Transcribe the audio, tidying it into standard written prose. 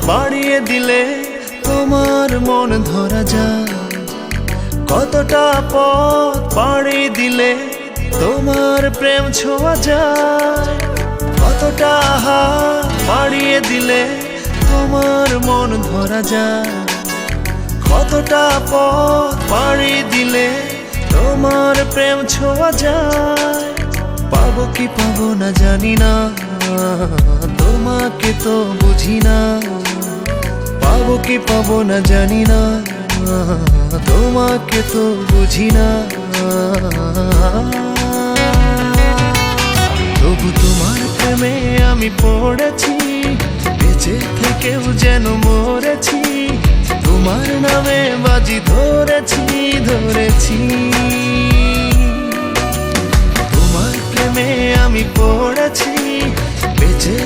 বাড়িয়ে দিলে তোমার মন ধরা যায়। কতটা পথ পাড়ি দিলে তোমার প্রেম ছোঁয়া যায়। কতটা হাত বাড়িয়ে দিলে তোমার মন ধরা যায়। কতটা পথ পাড়ি দিলে তোমার প্রেম ছোঁয়া যায়। পাবো কি পাবো না জানি না, তোমাকে তো বুঝি না। পাবো কি পাবো না জানি না, তোমাকে তো বুঝি না। তবু তোমার প্রেমে আমি পড়েছি, বেঁচে থেকেও যেন মরেছি। তোমার নামে বাজি ধরেছি ধরেছি।